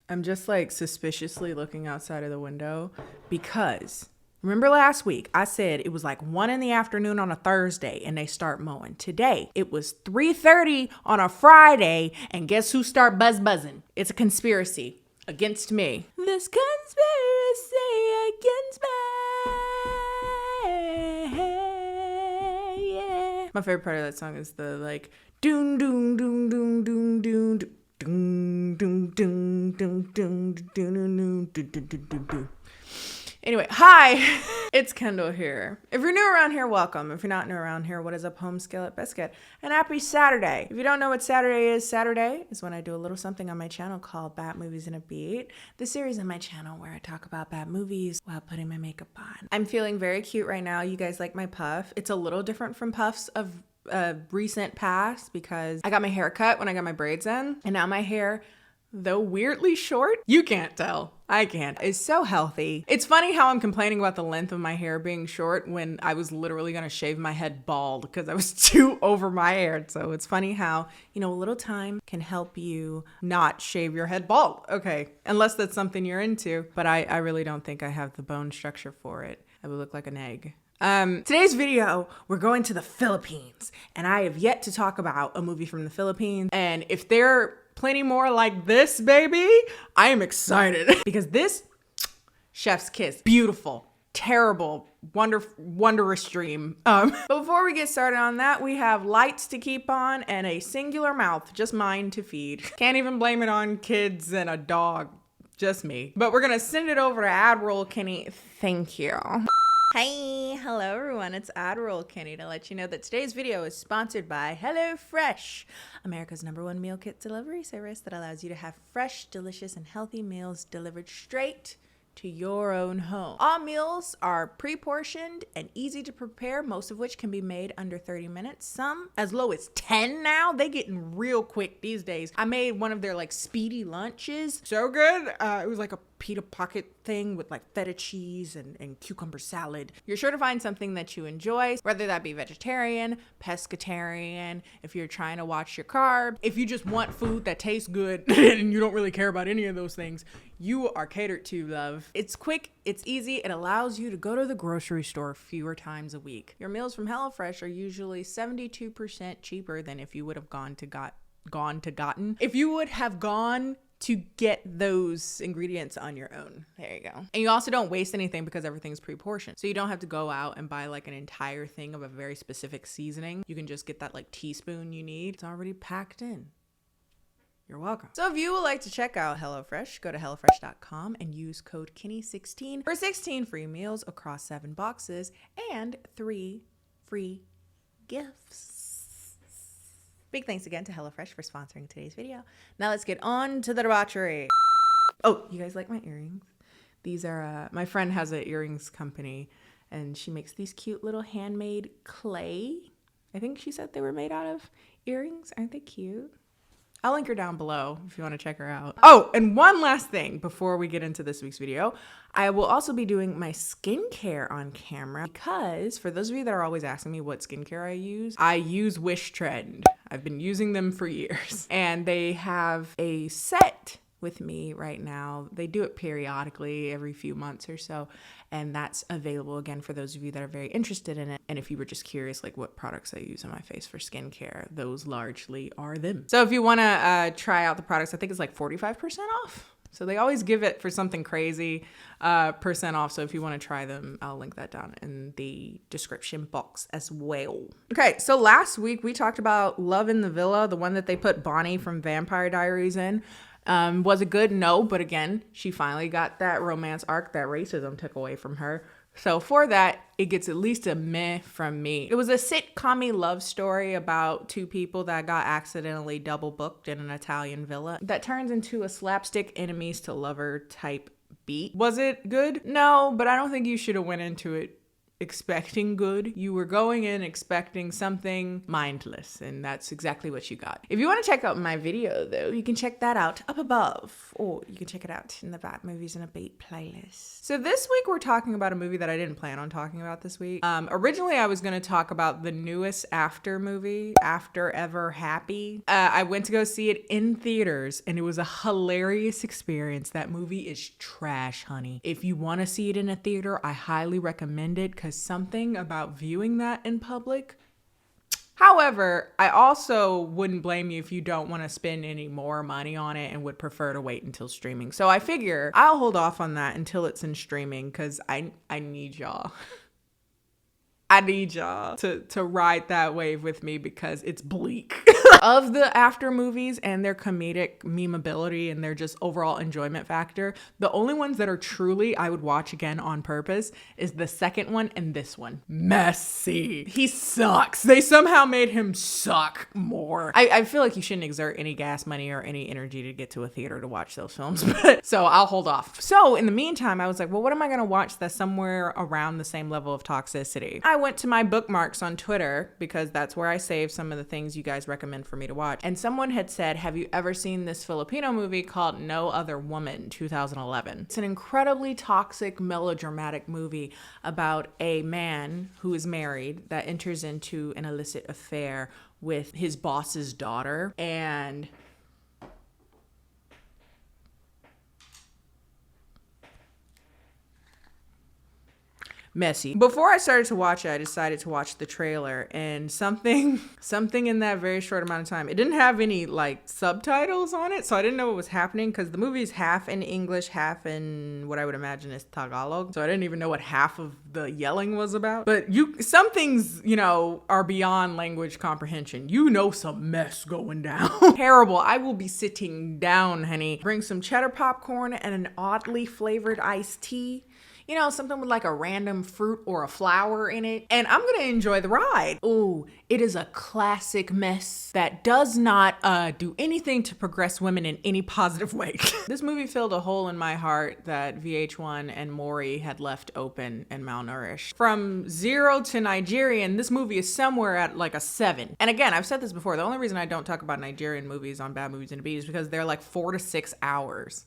I'm just like suspiciously looking outside of the window because remember last week I said it was like 1 p.m. on a Thursday and they start mowing. Today it was 3:30 on a Friday and guess who start buzzing? It's a conspiracy against me. This conspiracy against me. Yeah. My favorite part of that song is the like doon doon doon doon doon doon doon. Anyway, hi, it's Kendall here. If you're new around here, welcome. If you're not new around here, what is up, home skillet biscuit? And happy Saturday. If you don't know what Saturday is when I do a little something on my channel called Bad Movies in a Beat. The series on my channel where I talk about bad movies while putting my makeup on. I'm feeling very cute right now. You guys like my puff. It's a little different from puffs of recent past because I got my hair cut when I got my braids in, and now my hair, though weirdly short, you can't tell, I can't, is so healthy. It's funny how I'm complaining about the length of my hair being short when I was literally gonna shave my head bald because I was too over my hair. So it's funny how, a little time can help you not shave your head bald. Okay, unless that's something you're into, but I really don't think I have the bone structure for it. I would look like an egg. Today's video, we're going to the Philippines, and I have yet to talk about a movie from the Philippines. And if there are plenty more like this, baby, I am excited because this chef's kiss, beautiful, terrible, wondrous dream. But before we get started on that, we have lights to keep on and a singular mouth, just mine to feed. Can't even blame it on kids and a dog, just me. But we're gonna send it over to Admiral Kennie. Thank you. Hi, hello everyone, it's Admiral Kennie to let you know that today's video is sponsored by HelloFresh, America's #1 meal kit delivery service that allows you to have fresh, delicious, and healthy meals delivered straight to your own home. All meals are pre-portioned and easy to prepare, most of which can be made under 30 minutes. Some as low as 10 now. They getting real quick these days. I made one of their like speedy lunches. So good. It was like a pita pocket thing with like feta cheese and cucumber salad. You're sure to find something that you enjoy, whether that be vegetarian, pescatarian, if you're trying to watch your carb, if you just want food that tastes good and you don't really care about any of those things, you are catered to, love. It's quick, it's easy, it allows you to go to the grocery store fewer times a week. Your meals from HelloFresh are usually 72% cheaper than if you would have gone to get those ingredients on your own. There you go. And you also don't waste anything because everything's pre-portioned. So you don't have to go out and buy like an entire thing of a very specific seasoning. You can just get that like teaspoon you need. It's already packed in. You're welcome. So if you would like to check out HelloFresh, go to HelloFresh.com and use code Kennie16 for 16 free meals across 7 boxes and 3 free gifts. Big thanks again to HelloFresh for sponsoring today's video. Now let's get on to the debauchery. Oh, you guys like my earrings? These are, my friend has an earrings company and she makes these cute little handmade clay. I think she said they were made out of earrings. Aren't they cute? I'll link her down below if you want to check her out. Oh, and one last thing before we get into this week's video. I will also be doing my skincare on camera because for those of you that are always asking me what skincare I use Wish Trend. I've been using them for years and they have a set with me right now. They do it periodically every few months or so. And that's available again for those of you that are very interested in it. And if you were just curious, like what products I use on my face for skincare, those largely are them. So if you want to try out the products, I think it's like 45% off. So they always give it for something crazy percent off. So if you want to try them, I'll link that down in the description box as well. Okay, so last week we talked about Love in the Villa, the one that they put Bonnie from Vampire Diaries in. Was it good? No, but again, she finally got that romance arc that racism took away from her. So for that, it gets at least a meh from me. It was a sitcom-y love story about 2 people that got accidentally double booked in an Italian villa that turns into a slapstick enemies to lover type beat. Was it good? No, but I don't think you should have went into it expecting good. You were going in expecting something mindless, and that's exactly what you got. If you want to check out my video, though, you can check that out up above, or you can check it out in the Bad Movies and a Beat playlist. So this week we're talking about a movie that I didn't plan on talking about this week. Originally I was going to talk about the newest After movie, After Ever Happy. I went to go see it in theaters, and it was a hilarious experience. That movie is trash, honey. If you want to see it in a theater, I highly recommend it, because something about viewing that in public. However, I also wouldn't blame you if you don't want to spend any more money on it and would prefer to wait until streaming. So I figure I'll hold off on that until it's in streaming, because I need y'all. I need y'all to ride that wave with me, because it's bleak. Of the After movies and their comedic memeability and their just overall enjoyment factor, the only ones that are truly I would watch again on purpose is the second one and this one. Messy. He sucks. They somehow made him suck more. I feel like you shouldn't exert any gas money or any energy to get to a theater to watch those films, but so I'll hold off. So in the meantime, I was like, well, what am I going to watch that's somewhere around the same level of toxicity? I went to my bookmarks on Twitter, because that's where I save some of the things you guys recommend for me to watch. And someone had said, have you ever seen this Filipino movie called No Other Woman, 2011? It's an incredibly toxic, melodramatic movie about a man who is married that enters into an illicit affair with his boss's daughter. And messy. Before I started to watch it, I decided to watch the trailer, and something in that very short amount of time, it didn't have any like subtitles on it, so I didn't know what was happening, because the movie's half in English, half in what I would imagine is Tagalog, so I didn't even know what half of the yelling was about. But some things, are beyond language comprehension. Some mess going down. Terrible. I will be sitting down, honey. Bring some cheddar popcorn and an oddly flavored iced tea. Something with like a random fruit or a flower in it. And I'm going to enjoy the ride. Ooh, it is a classic mess that does not do anything to progress women in any positive way. This movie filled a hole in my heart that VH1 and Maury had left open and malnourished. From 0 to Nigerian, this movie is somewhere at like a 7. And again, I've said this before. The only reason I don't talk about Nigerian movies on Bad Movies and a Beat is because they're like 4 to 6 hours.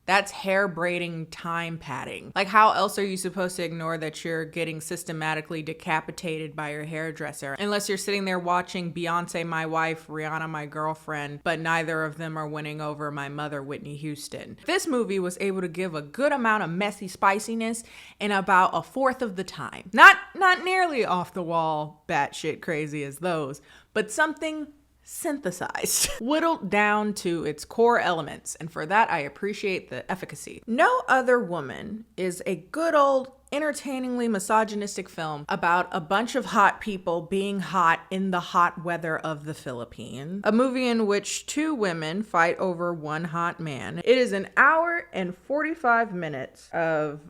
That's hair braiding time padding. Like, how else are you supposed to ignore that you're getting systematically decapitated by your hairdresser? Unless you're sitting there watching Beyonce, My Wife, Rihanna, My Girlfriend, but neither of them are winning over My Mother, Whitney Houston. This movie was able to give a good amount of messy spiciness in about a fourth of the time. Not nearly off the wall, batshit crazy as those, but something synthesized, whittled down to its core elements, and for that I appreciate the efficacy. No Other Woman is a good old entertainingly misogynistic film about a bunch of hot people being hot in the hot weather of the Philippines. A movie in which 2 women fight over one hot man. It is an hour and 45 minutes of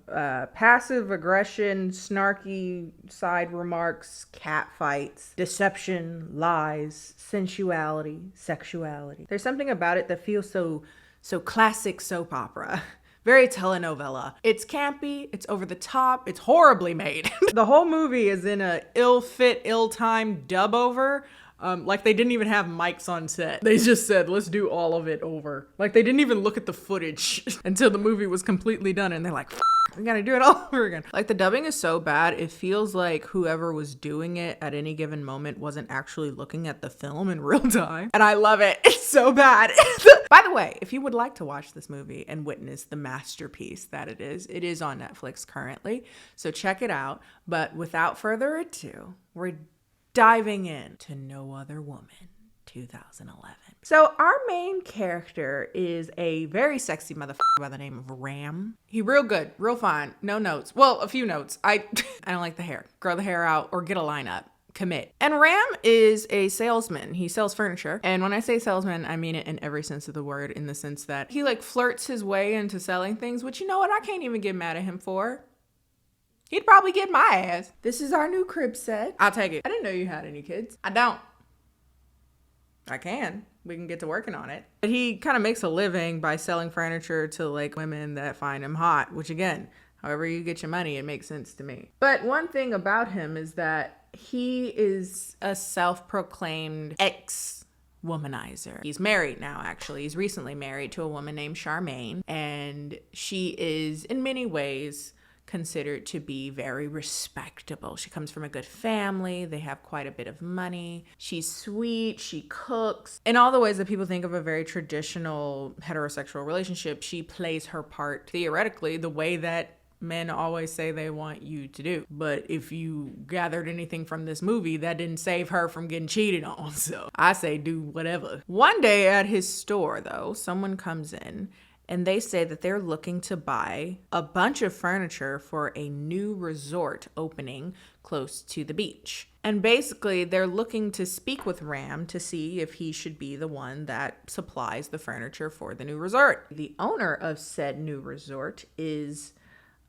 passive aggression, snarky side remarks, cat fights, deception, lies, sensuality, sexuality. There's something about it that feels so classic soap opera. Very telenovela. It's campy, it's over the top, it's horribly made. The whole movie is in a ill-fit, ill-timed dub-over. Like they didn't even have mics on set. They just said, let's do all of it over. Like they didn't even look at the footage until the movie was completely done, and they're like, we gotta do it all over again. Like the dubbing is so bad, it feels like whoever was doing it at any given moment wasn't actually looking at the film in real time. And I love it. It's so bad. By the way, if you would like to watch this movie and witness the masterpiece that it is on Netflix currently. So check it out. But without further ado, we're diving in to No Other Woman, 2011. So our main character is a very sexy motherfucker by the name of Ram. He real good, real fine, no notes. Well, a few notes. I don't like the hair. Grow the hair out or get a lineup. Commit. And Ram is a salesman. He sells furniture. And when I say salesman, I mean it in every sense of the word, in the sense that he like flirts his way into selling things, which you know what? I can't even get mad at him for. He'd probably get my ass. This is our new crib set. I'll take it. I didn't know you had any kids. I don't. I can. We can get to working on it. But he kind of makes a living by selling furniture to like women that find him hot, which again, However you get your money, it makes sense to me. But one thing about him is that he is a self-proclaimed ex-womanizer. He's married now, actually. He's recently married to a woman named Charmaine, and she is, in many ways, considered to be very respectable. She comes from a good family. They have quite a bit of money. She's sweet. She cooks. In all the ways that people think of a very traditional heterosexual relationship, she plays her part theoretically the way that men always say they want you to do. But if you gathered anything from this movie, that didn't save her from getting cheated on. So I say do whatever. One day at his store, though, someone comes in and they say that they're looking to buy a bunch of furniture for a new resort opening close to the beach. And basically, they're looking to speak with Ram to see if he should be the one that supplies the furniture for the new resort. The owner of said new resort is,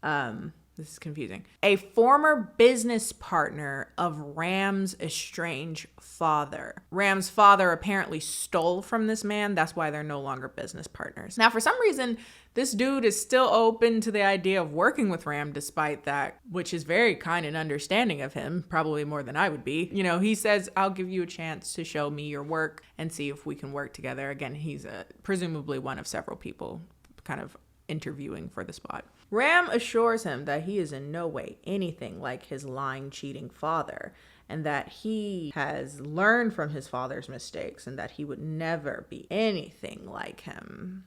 this is confusing, a former business partner of Ram's estranged father. Ram's father apparently stole from this man. That's why they're no longer business partners. Now, for some reason, this dude is still open to the idea of working with Ram despite that, which is very kind and understanding of him, probably more than I would be. You know, he says, I'll give you a chance to show me your work and see if we can work together. Again, he's presumably one of several people kind of interviewing for the spot. Ram assures him that he is in no way anything like his lying, cheating father, and that he has learned from his father's mistakes and that he would never be anything like him.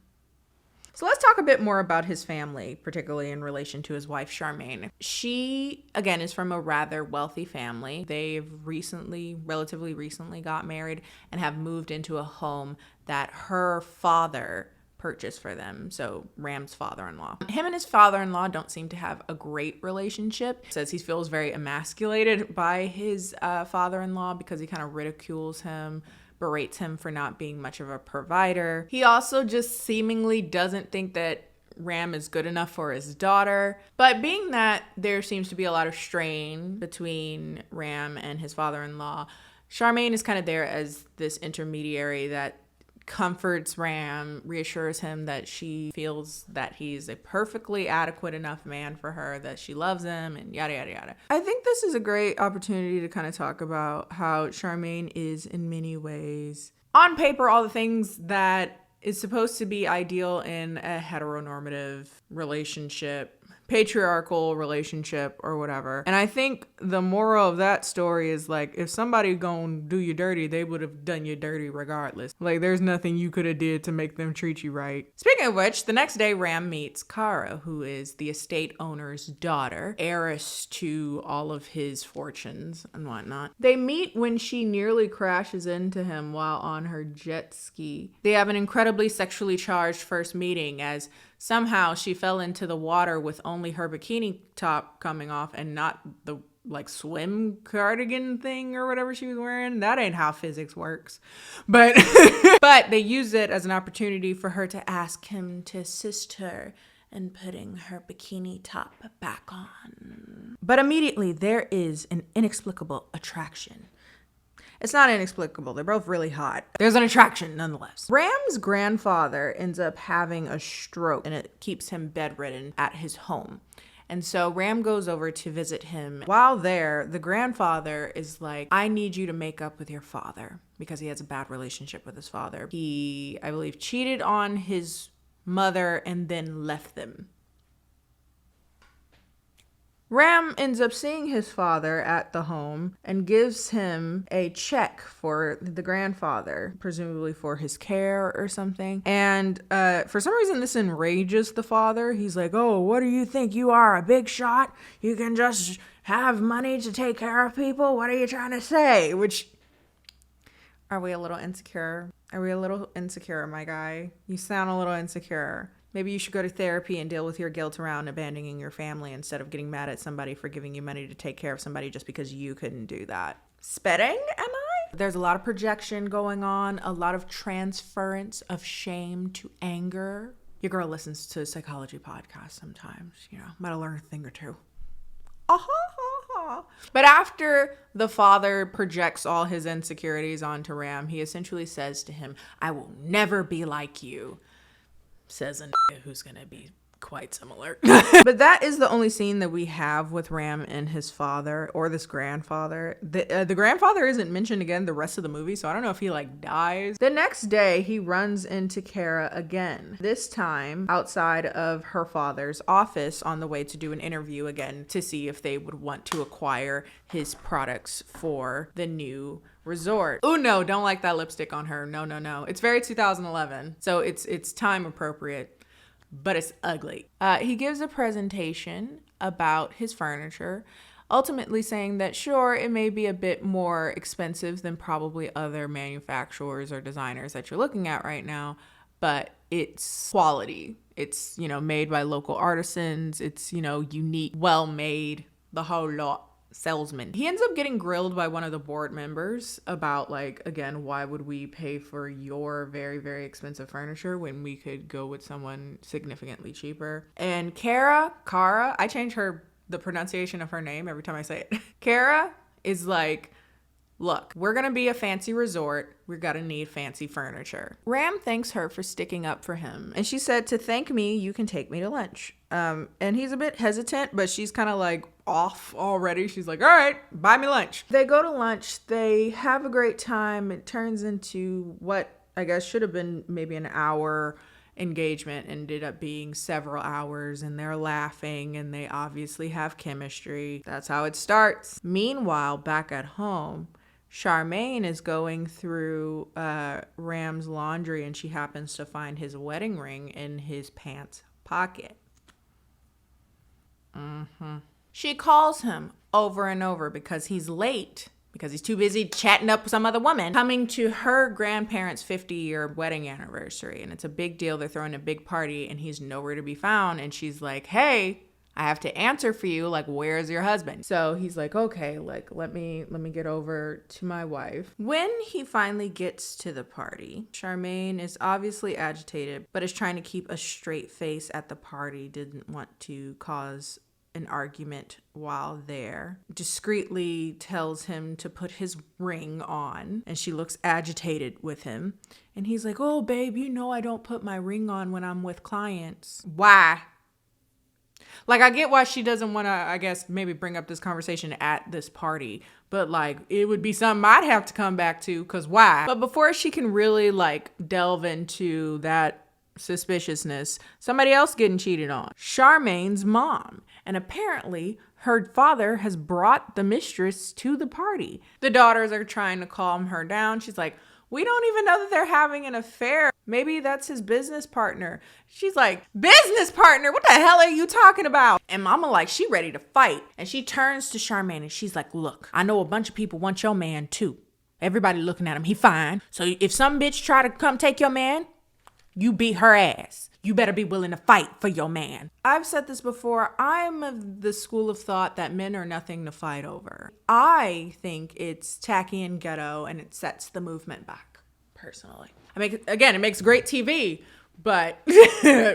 So let's talk a bit more about his family, particularly in relation to his wife, Charmaine. She, again, is from a rather wealthy family. They've relatively recently got married and have moved into a home that her father purchase for them. So Ram's father-in-law. Him and his father-in-law don't seem to have a great relationship. He says he feels very emasculated by his father-in-law because he kind of ridicules him, berates him for not being much of a provider. He also just seemingly doesn't think that Ram is good enough for his daughter. But being that there seems to be a lot of strain between Ram and his father-in-law, Charmaine is kind of there as this intermediary that comforts Ram, reassures him that she feels that he's a perfectly adequate enough man for her, that she loves him, and yada, yada, yada. I think this is a great opportunity to kind of talk about how Charmaine is in many ways, on paper, all the things that is supposed to be ideal in a heteronormative relationship, patriarchal relationship, or whatever. And I think the moral of that story is like, if somebody gonna do you dirty, they would have done you dirty regardless. Like, there's nothing you could have did to make them treat you right. Speaking of which, the next day Ram meets Kara, who is the estate owner's daughter, heiress to all of his fortunes and whatnot. They meet when she nearly crashes into him while on her jet ski. They have an incredibly sexually charged first meeting as somehow she fell into the water with only her bikini top coming off and not the like swim cardigan thing or whatever she was wearing. That ain't how physics works. But but they use it as an opportunity for her to ask him to assist her in putting her bikini top back on. But immediately there is an inexplicable attraction. It's not inexplicable. They're both really hot. There's an attraction nonetheless. Ram's grandfather ends up having a stroke and it keeps him bedridden at his home. And so Ram goes over to visit him. While there, the grandfather is like, I need you to make up with your father because he has a bad relationship with his father. He, I believe, cheated on his mother and then left them. Ram ends up seeing his father at the home and gives him a check for the grandfather, presumably for his care or something. And for some reason, this enrages the father. He's like, oh, what do you think? You are a big shot? You can just have money to take care of people? What are you trying to say? Which, are we a little insecure? Are we a little insecure, my guy? You sound a little insecure. Maybe you should go to therapy and deal with your guilt around abandoning your family instead of getting mad at somebody for giving you money to take care of somebody just because you couldn't do that. Spitting, am I? There's a lot of projection going on, a lot of transference of shame to anger. Your girl listens to psychology podcasts sometimes, might have learned a thing or two. But after the father projects all his insecurities onto Ram, he essentially says to him, I will never be like you. Says a nigga who's gonna be quite similar. But that is the only scene that we have with Ram and his father, or this grandfather. The grandfather isn't mentioned again the rest of the movie, so I don't know if he like dies. The next day, he runs into Kara again, this time outside of her father's office on the way to do an interview again to see if they would want to acquire his products for the new resort. Oh no, don't like that lipstick on her. No, no, no. It's very 2011, so it's time appropriate. But it's ugly. He gives a presentation about his furniture, ultimately saying that sure, it may be a bit more expensive than probably other manufacturers or designers that you're looking at right now, but it's quality. It's, made by local artisans. It's, unique, well-made, the whole lot. Salesman. He ends up getting grilled by one of the board members about, like, again, why would we pay for your very, very expensive furniture when we could go with someone significantly cheaper? And Kara, I change the pronunciation of her name every time I say it. Kara is like, look, we're going to be a fancy resort. We're going to need fancy furniture. Ram thanks her for sticking up for him. And she said, to thank me, you can take me to lunch. And he's a bit hesitant, but she's kind of like off already. She's like, all right, buy me lunch. They go to lunch. They have a great time. It turns into what I guess should have been maybe an hour engagement, ended up being several hours, and they're laughing and they obviously have chemistry. That's how it starts. Meanwhile, back at home, Charmaine is going through Ram's laundry and she happens to find his wedding ring in his pants pocket. She calls him over and over because he's late, because he's too busy chatting up with some other woman, coming to her grandparents' 50-year wedding anniversary. And it's a big deal. They're throwing a big party and he's nowhere to be found. And she's like, hey, I have to answer for you. Like, where's your husband? So he's like, okay, like, let me get over to my wife. When he finally gets to the party, Charmaine is obviously agitated, but is trying to keep a straight face at the party. Didn't want to cause an argument while there. Discreetly tells him to put his ring on, and she looks agitated with him. And he's like, oh, babe, I don't put my ring on when I'm with clients. Why? Like, I get why she doesn't want to, I guess, maybe bring up this conversation at this party. But, like, it would be something I'd have to come back to, because why? But before she can really, like, delve into that suspiciousness, somebody else getting cheated on. Charmaine's mom. And apparently, her father has brought the mistress to the party. The daughters are trying to calm her down. She's like, we don't even know that they're having an affair. Maybe that's his business partner. She's like, business partner? What the hell are you talking about? And mama, like, she ready to fight. And she turns to Charmaine and she's like, look, I know a bunch of people want your man too. Everybody looking at him, he fine. So if some bitch try to come take your man, you beat her ass. You better be willing to fight for your man. I've said this before. I'm of the school of thought that men are nothing to fight over. I think it's tacky and ghetto, and it sets the movement back, personally. It makes great TV, but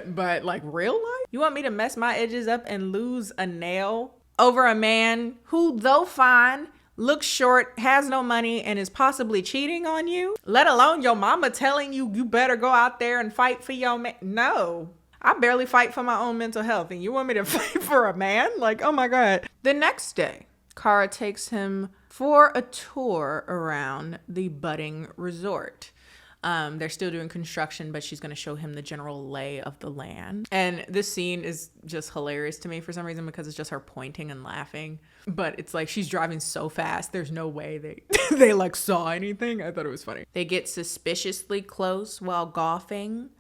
but like real life? You want me to mess my edges up and lose a nail over a man who, though fine, looks short, has no money, and is possibly cheating on you? Let alone your mama telling you you better go out there and fight for your man. No. I barely fight for my own mental health, and you want me to fight for a man? Like, oh my God. The next day, Kara takes him for a tour around the budding resort. They're still doing construction, but she's going to show him the general lay of the land. And this scene is just hilarious to me for some reason because it's just her pointing and laughing. But it's like she's driving so fast, there's no way they like saw anything. I thought it was funny. They get suspiciously close while golfing.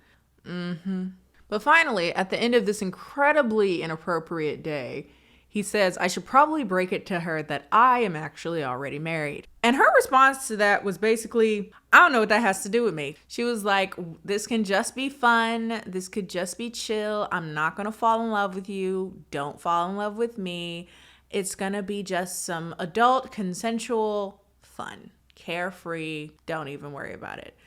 But finally, at the end of this incredibly inappropriate day, he says, I should probably break it to her that I am actually already married. And her response to that was basically, I don't know what that has to do with me. She was like, this can just be fun. This could just be chill. I'm not going to fall in love with you. Don't fall in love with me. It's going to be just some adult, consensual fun. Carefree. Don't even worry about it.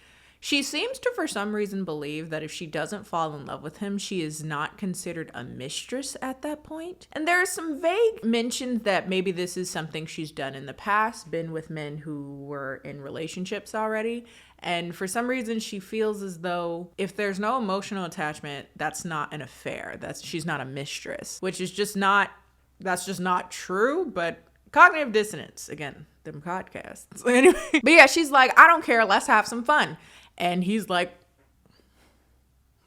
She seems to, for some reason, believe that if she doesn't fall in love with him, she is not considered a mistress at that point. And there are some vague mentions that maybe this is something she's done in the past, been with men who were in relationships already. And for some reason, she feels as though if there's no emotional attachment, that's not an affair. She's not a mistress, which is that's just not true. But cognitive dissonance, again, them podcasts. Anyway, but yeah, she's like, I don't care. Let's have some fun. And he's like,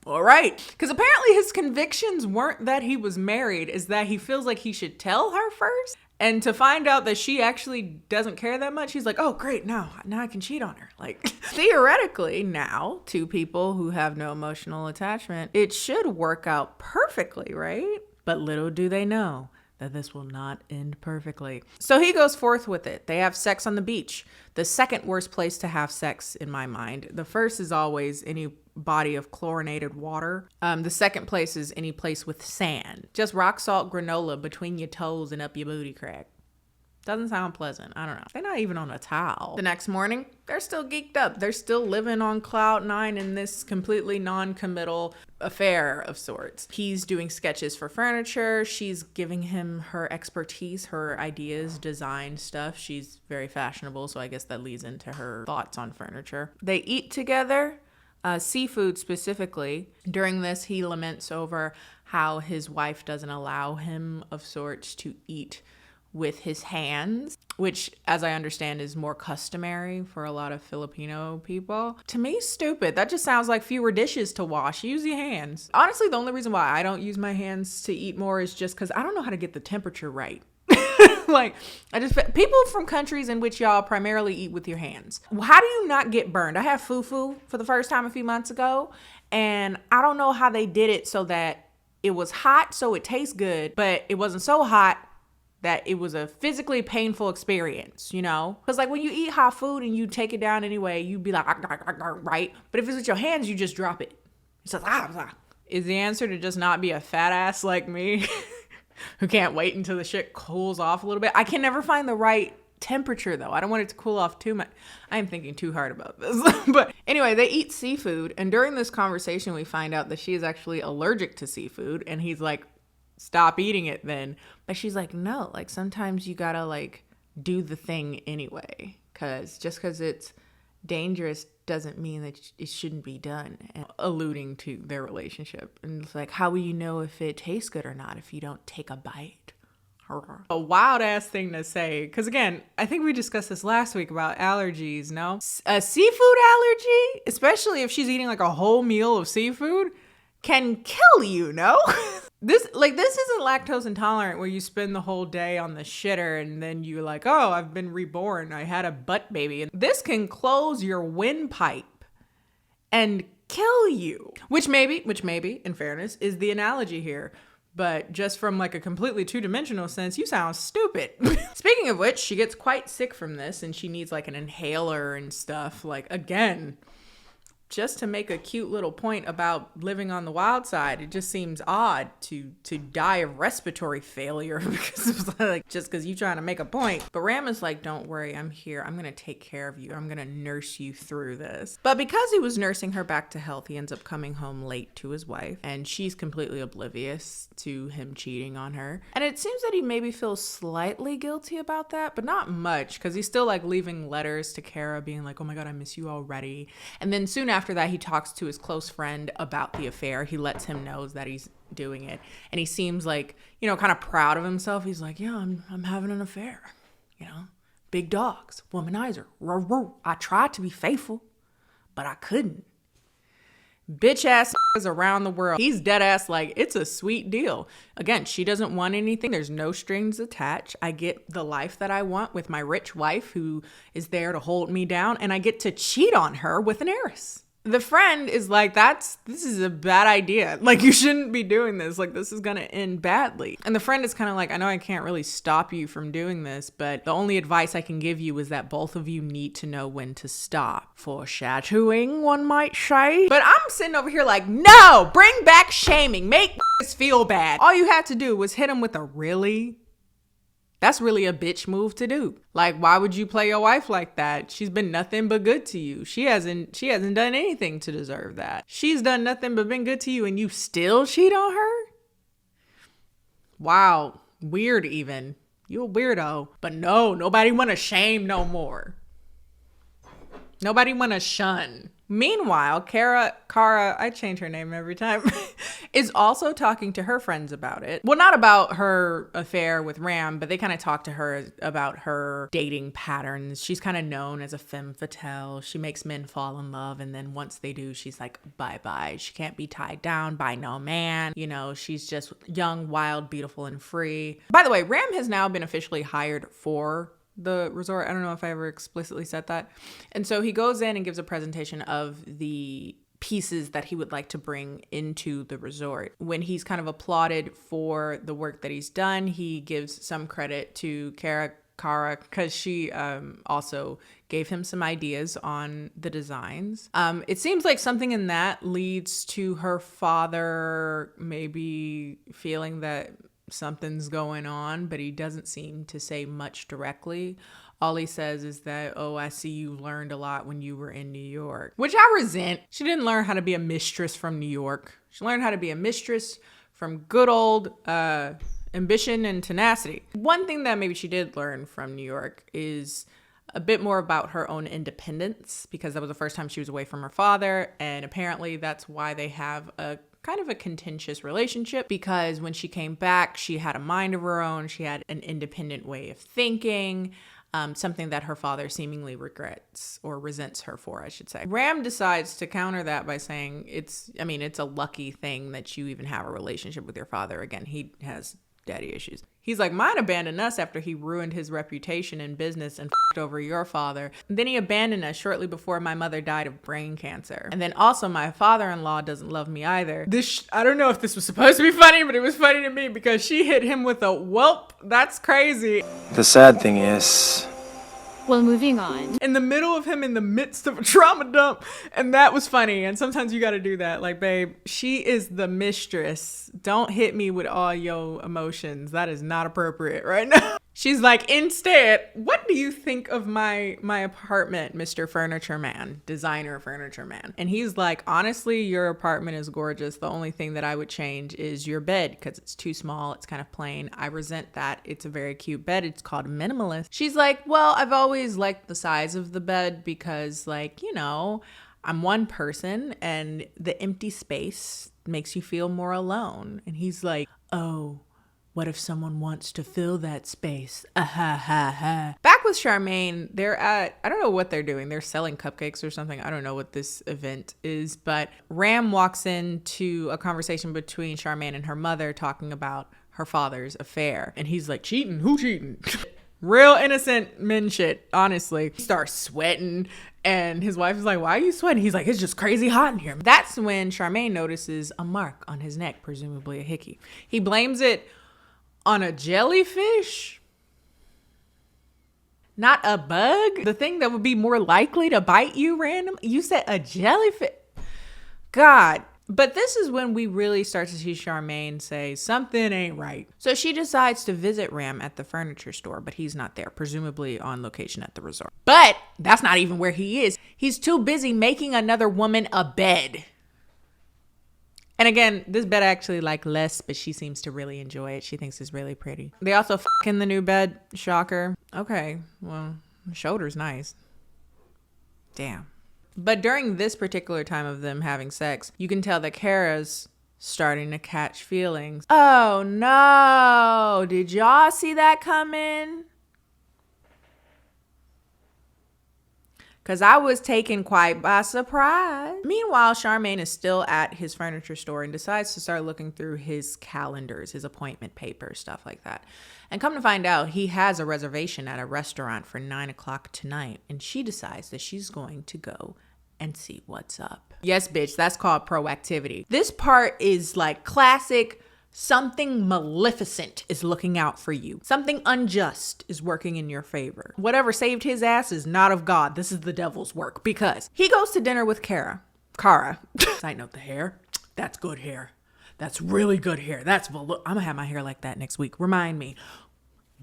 all right. Because apparently his convictions weren't that he was married, is that he feels like he should tell her first. And to find out that she actually doesn't care that much, he's like, oh, great. Now I can cheat on her. Like, theoretically, now, two people who have no emotional attachment, it should work out perfectly, right? But little do they know that this will not end perfectly. So he goes forth with it. They have sex on the beach. The second worst place to have sex in my mind. The first is always any body of chlorinated water. The second place is any place with sand. Just rock salt granola between your toes and up your booty crack. Doesn't sound pleasant. I don't know. They're not even on a towel. The next morning, they're still geeked up. They're still living on cloud nine in this completely non-committal affair of sorts. He's doing sketches for furniture. She's giving him her expertise, her ideas, design stuff. She's very fashionable, so I guess that leads into her thoughts on furniture. They eat together. Seafood specifically. During this, he laments over how his wife doesn't allow him of sorts to eat with his hands, which, as I understand, is more customary for a lot of Filipino people. To me, stupid. That just sounds like fewer dishes to wash. Use your hands. Honestly, the only reason why I don't use my hands to eat more is just because I don't know how to get the temperature right. Like, people from countries in which y'all primarily eat with your hands. How do you not get burned? I had fufu for the first time a few months ago, and I don't know how they did it so that it was hot so it tastes good, but it wasn't so hot that it was a physically painful experience, you know? Because like when you eat hot food and you take it down anyway, you'd be like, right? But if it's with your hands, you just drop it. It's like, Is the answer to just not be a fat ass like me who can't wait until the shit cools off a little bit? I can never find the right temperature though. I don't want it to cool off too much. I'm thinking too hard about this. But anyway, they eat seafood. And during this conversation, we find out that she is actually allergic to seafood. And he's like, stop eating it then. But she's like, no, like sometimes you gotta like do the thing anyway. Cause just cause it's dangerous doesn't mean that it shouldn't be done. And alluding to their relationship. And it's like, how will you know if it tastes good or not if you don't take a bite? A wild ass thing to say. Because again, I think we discussed this last week about allergies, no? A seafood allergy, especially if she's eating like a whole meal of seafood, can kill you, no? This isn't lactose intolerant where you spend the whole day on the shitter and then you're like, oh, I've been reborn. I had a butt baby. And this can close your windpipe and kill you. Which maybe, in fairness, is the analogy here. But just from like a completely two-dimensional sense, you sound stupid. Speaking of which, she gets quite sick from this and she needs like an inhaler and stuff. Like, again, just to make a cute little point about living on the wild side, it just seems odd to die of respiratory failure because it was like just because you're trying to make a point. But Ram is like, don't worry, I'm here. I'm going to take care of you. I'm going to nurse you through this. But because he was nursing her back to health, he ends up coming home late to his wife and she's completely oblivious to him cheating on her. And it seems that he maybe feels slightly guilty about that, but not much because he's still like leaving letters to Kara being like, oh my God, I miss you already. And then soon after that, he talks to his close friend about the affair. He lets him know that he's doing it. And he seems like, you know, kind of proud of himself. He's like, yeah, I'm having an affair. You know, big dogs, womanizer. I tried to be faithful, but I couldn't. Bitch ass around the world. He's dead ass like, it's a sweet deal. Again, she doesn't want anything. There's no strings attached. I get the life that I want with my rich wife who is there to hold me down. And I get to cheat on her with an heiress. The friend is like, this is a bad idea. Like, you shouldn't be doing this. Like, this is going to end badly. And the friend is kind of like, I know I can't really stop you from doing this, but the only advice I can give you is that both of you need to know when to stop. Foreshadowing, one might say. But I'm sitting over here like, no, bring back shaming. Make us feel bad. All you had to do was hit him with a really. That's really a bitch move to do. Like, why would you play your wife like that? She's been nothing but good to you. She hasn't done anything to deserve that. She's done nothing but been good to you and you still cheat on her? Wow. Weird even. You a weirdo. But no, nobody want to shame no more. Nobody want to shun. Meanwhile, Kara, I change her name every time, is also talking to her friends about it. Well, not about her affair with Ram, but they kind of talk to her about her dating patterns. She's kind of known as a femme fatale. She makes men fall in love, and then once they do, she's like, bye-bye. She can't be tied down by no man. You know, she's just young, wild, beautiful, and free. By the way, Ram has now been officially hired for the resort. I don't know if I ever explicitly said that. And so he goes in and gives a presentation of the pieces that he would like to bring into the resort. When he's kind of applauded for the work that he's done, he gives some credit to Kara, because she also gave him some ideas on the designs. It seems like something in that leads to her father maybe feeling that something's going on, but he doesn't seem to say much directly. All he says is that, oh, I see you learned a lot when you were in New York, which I resent. She didn't learn how to be a mistress from New York. She learned how to be a mistress from good old ambition and tenacity. One thing that maybe she did learn from New York is a bit more about her own independence, because that was the first time she was away from her father. And apparently that's why they have a kind of a contentious relationship, because when she came back, she had a mind of her own. She had an independent way of thinking, something that her father seemingly regrets or resents her for, I should say. Ram decides to counter that by saying it's a lucky thing that you even have a relationship with your father. Again, he has daddy issues. He's like, mine abandoned us after he ruined his reputation in business and f***ed over your father. And then he abandoned us shortly before my mother died of brain cancer. And then also my father-in-law doesn't love me either. I don't know if this was supposed to be funny, but it was funny to me because she hit him with a whelp. That's crazy. The sad thing is, well, moving on. In the middle of him in the midst of a trauma dump. And that was funny. And sometimes you got to do that. Like, babe, she is the mistress. Don't hit me with all your emotions. That is not appropriate right now. She's like, instead, what do you think of my apartment, Mr. Furniture Man, designer furniture man? And he's like, honestly, your apartment is gorgeous. The only thing that I would change is your bed because it's too small. It's kind of plain. I resent that. It's a very cute bed. It's called minimalist. She's like, well, I've always liked the size of the bed because, like, you know, I'm one person and the empty space makes you feel more alone. And he's like, oh, what if someone wants to fill that space? Back with Charmaine, they're at, I don't know what they're doing. They're selling cupcakes or something. I don't know what this event is, but Ram walks into a conversation between Charmaine and her mother talking about her father's affair. And he's like, cheating? Who cheating? Real innocent men shit, honestly. He starts sweating and his wife is like, why are you sweating? He's like, it's just crazy hot in here. That's when Charmaine notices a mark on his neck, presumably a hickey. He blames it on a jellyfish? Not a bug? The thing that would be more likely to bite you random? You said a jellyfish? God. But this is when we really start to see Charmaine say something ain't right. So she decides to visit Ram at the furniture store, but he's not there, presumably on location at the resort. But that's not even where he is. He's too busy making another woman a bed. And again, this bed I actually like less, but she seems to really enjoy it. She thinks it's really pretty. They also f*** in the new bed. Shocker. Okay, well, the shoulder's nice. Damn. But during this particular time of them having sex, you can tell that Kara's starting to catch feelings. Oh no, did y'all see that coming? Because I was taken quite by surprise. Meanwhile, Charmaine is still at his furniture store and decides to start looking through his calendars, his appointment papers, stuff like that. And come to find out, he has a reservation at a restaurant for 9 o'clock tonight. And she decides that she's going to go and see what's up. Yes, bitch, that's called proactivity. This part is like classic. Something maleficent is looking out for you. Something unjust is working in your favor. Whatever saved his ass is not of God. This is the devil's work because he goes to dinner with Kara. Side note, the hair. That's good hair. That's really good hair. I'm gonna have my hair like that next week. Remind me.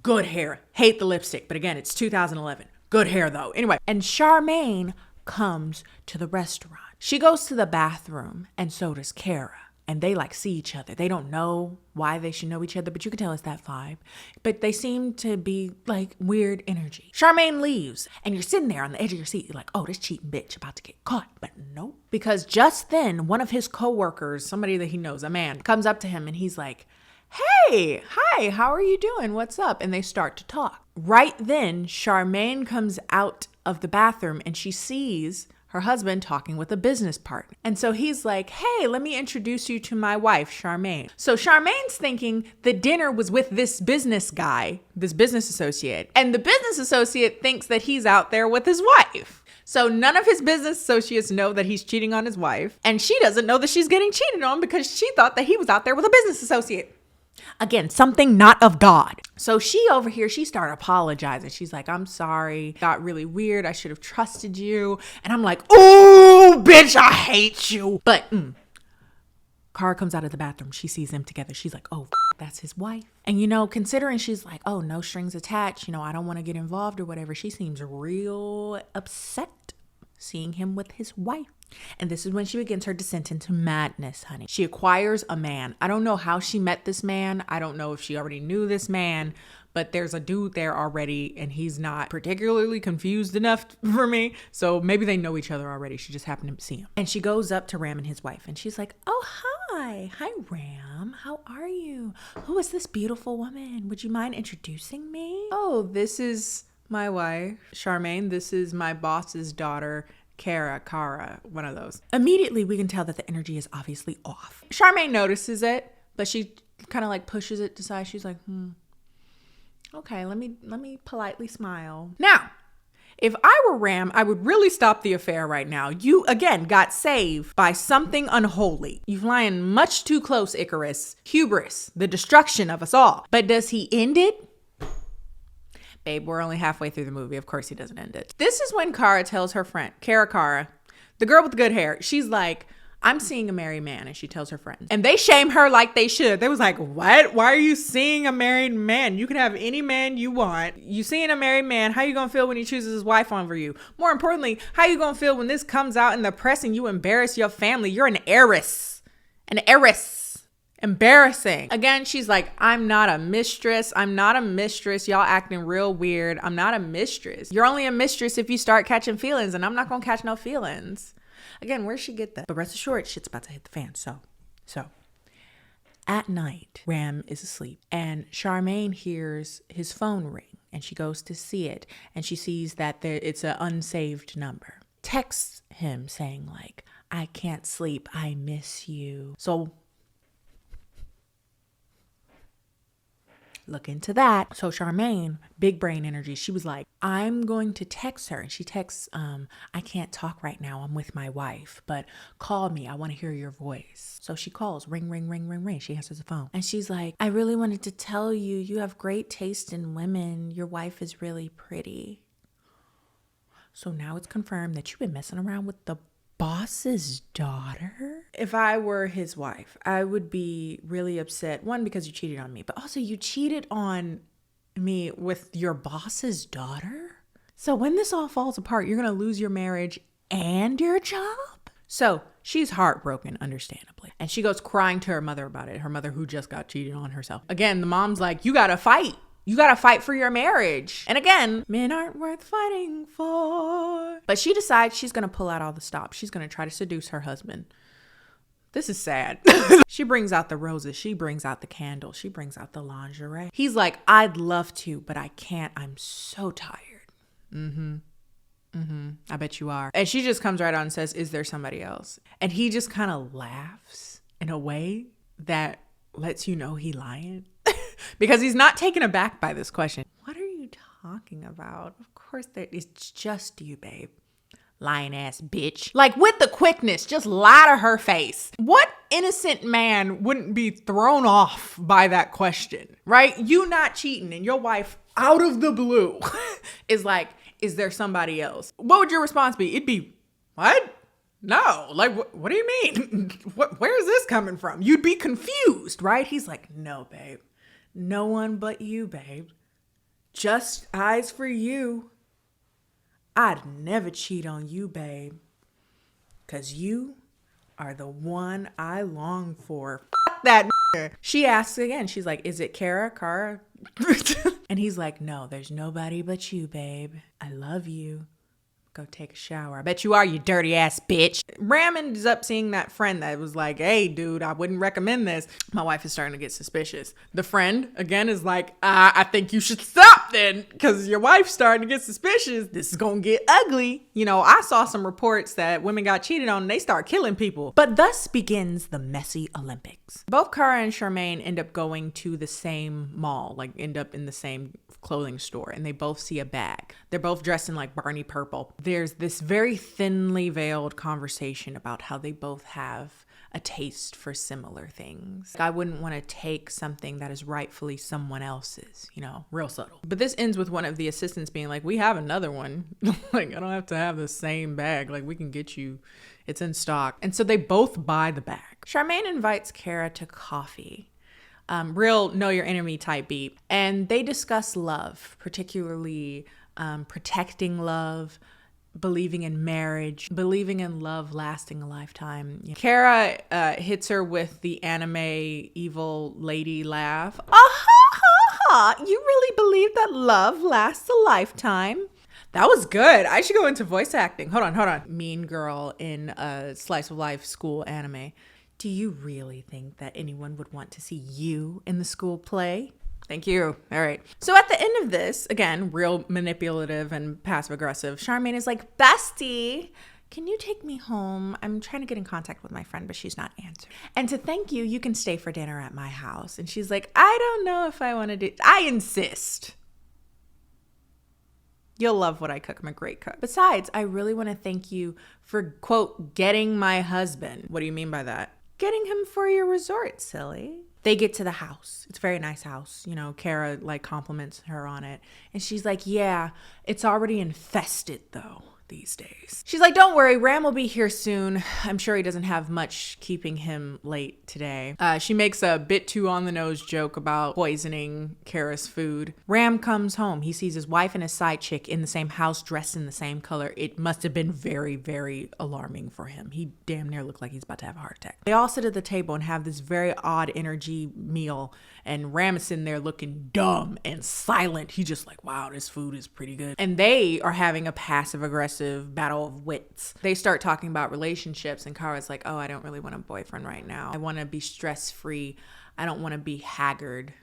Good hair. Hate the lipstick. But again, it's 2011. Good hair though. Anyway, and Charmaine comes to the restaurant. She goes to the bathroom and so does Kara. And they like see each other. They don't know why they should know each other, but you can tell it's that vibe. But they seem to be like weird energy. Charmaine leaves and you're sitting there on the edge of your seat. You're like, oh, this cheating bitch about to get caught. But nope. Because just then one of his coworkers, somebody that he knows, a man, comes up to him and he's like, hey, hi, how are you doing? What's up? And they start to talk. Right then, Charmaine comes out of the bathroom and she sees her husband talking with a business partner. And so he's like, hey, let me introduce you to my wife, Charmaine. So Charmaine's thinking the dinner was with this business guy, this business associate. And the business associate thinks that he's out there with his wife. So none of his business associates know that he's cheating on his wife. And she doesn't know that she's getting cheated on because she thought that he was out there with a business associate. Again, something not of God. So she over here, she started apologizing. She's like, I'm sorry. Got really weird. I should have trusted you. And I'm like, ooh, bitch, I hate you. But Kara comes out of the bathroom. She sees them together. She's like, oh, that's his wife. And, considering she's like, oh, no strings attached. I don't want to get involved or whatever. She seems real upset seeing him with his wife. And this is when she begins her descent into madness, honey. She acquires a man. I don't know how she met this man. I don't know if she already knew this man, but there's a dude there already and he's not particularly confused enough for me. So maybe they know each other already. She just happened to see him. And she goes up to Ram and his wife and she's like, oh, hi. Hi, Ram. How are you? Who is this beautiful woman? Would you mind introducing me? Oh, this is my wife, Charmaine. This is my boss's daughter, Kara, one of those. Immediately, we can tell that the energy is obviously off. Charmaine notices it, but she kind of like pushes it to side. She's like, okay, let me politely smile. Now, if I were Ram, I would really stop the affair right now. You, again, got saved by something unholy. You're flying much too close, Icarus. Hubris, the destruction of us all. But does he end it? Babe, we're only halfway through the movie. Of course he doesn't end it. This is when Kara tells her friend, Kara, the girl with the good hair. She's like, I'm seeing a married man. And she tells her friends. And they shame her like they should. They was like, what? Why are you seeing a married man? You can have any man you want. You seeing a married man. How you going to feel when he chooses his wife over you? More importantly, how you going to feel when this comes out in the press and you embarrass your family? You're an heiress. An heiress. Embarrassing. Again, she's like, I'm not a mistress. Y'all acting real weird. I'm not a mistress. You're only a mistress if you start catching feelings, and I'm not gonna catch no feelings. Again, where'd she get that? But rest assured, shit's about to hit the fan. So at night, Ram is asleep and Charmaine hears his phone ring and she goes to see it and she sees that it's an unsaved number. Texts him saying like, I can't sleep. I miss you. So look into that. So Charmaine, big brain energy, she was like, I'm going to text her. And she texts, I can't talk right now. I'm with my wife, but call me. I want to hear your voice. So she calls, ring, ring, ring, ring, ring. She answers the phone. And she's like, I really wanted to tell you, you have great taste in women. Your wife is really pretty. So now it's confirmed that you've been messing around with the boss's daughter. If I were his wife, I would be really upset. One, because you cheated on me, but also you cheated on me with your boss's daughter. So when this all falls apart, you're going to lose your marriage and your job. So she's heartbroken, understandably. And she goes crying to her mother about it. Her mother who just got cheated on herself. Again, the mom's like, you got to fight. You got to fight for your marriage. And again, men aren't worth fighting for. But she decides she's going to pull out all the stops. She's going to try to seduce her husband. This is sad. She brings out the roses. She brings out the candles. She brings out the lingerie. He's like, I'd love to, but I can't. I'm so tired. I bet you are. And she just comes right on and says, is there somebody else? And he just kind of laughs in a way that lets you know he lying. Because he's not taken aback by this question. What are you talking about? Of course, it's just you, babe. Lying ass bitch. Like with the quickness, just lie to her face. What innocent man wouldn't be thrown off by that question, right? You not cheating and your wife out of the blue is like, is there somebody else? What would your response be? It'd be, what? No, like, what do you mean? Where is this coming from? You'd be confused, right? He's like, no, babe. No one but you, babe. Just eyes for you. I'd never cheat on you, babe. 'Cause you are the one I long for. F that. She asks again. She's like, is it Kara? And he's like, no, there's nobody but you, babe. I love you. Go take a shower. I bet you are, you dirty ass bitch. Ram ends up seeing that friend that was like, hey, dude, I wouldn't recommend this. My wife is starting to get suspicious. The friend, again, is like, I think you should stop then, because your wife's starting to get suspicious. This is going to get ugly. You know, I saw some reports that women got cheated on and they start killing people. But thus begins the messy Olympics. Both Cara and Charmaine end up going to the same mall, like end up in the same clothing store, and they both see a bag. They're both dressed in like Barney purple. There's this very thinly veiled conversation about how they both have a taste for similar things. I wouldn't want to take something that is rightfully someone else's, you know, real subtle. But this ends with one of the assistants being like, we have another one. Like, I don't have to have the same bag. Like, we can get you, it's in stock. And so they both buy the bag. Charmaine invites Cara to coffee. Real know your enemy type beat. And they discuss love, particularly protecting love, believing in marriage, believing in love lasting a lifetime. Cara hits her with the anime evil lady laugh. You really believe that love lasts a lifetime? That was good. I should go into voice acting. Hold on. Mean girl in a slice of life school anime. Do you really think that anyone would want to see you in the school play? Thank you. All right. So at the end of this, again, real manipulative and passive aggressive, Charmaine is like, bestie, can you take me home? I'm trying to get in contact with my friend, but she's not answering. And to thank you, you can stay for dinner at my house. And she's like, I don't know if I want to do, I insist. You'll love what I cook. I'm a great cook. Besides, I really want to thank you for, quote, getting my husband. What do you mean by that? Getting him for your resort, silly. They get to the house. It's a very nice house. You know, Cara like compliments her on it. And she's like, yeah, it's already infested though these days. She's like, don't worry, Ram will be here soon. I'm sure he doesn't have much keeping him late today. She makes a bit too on the nose joke about poisoning Cara's food. Ram comes home. He sees his wife and his side chick in the same house, dressed in the same color. It must have been very, very alarming for him. He damn near looked like he's about to have a heart attack. They all sit at the table and have this very odd energy meal. And Ram is sitting there looking dumb and silent. He's just like, wow, this food is pretty good. And they are having a passive aggressive battle of wits. They start talking about relationships and Kara's like, oh, I don't really want a boyfriend right now. I want to be stress-free. I don't want to be haggard.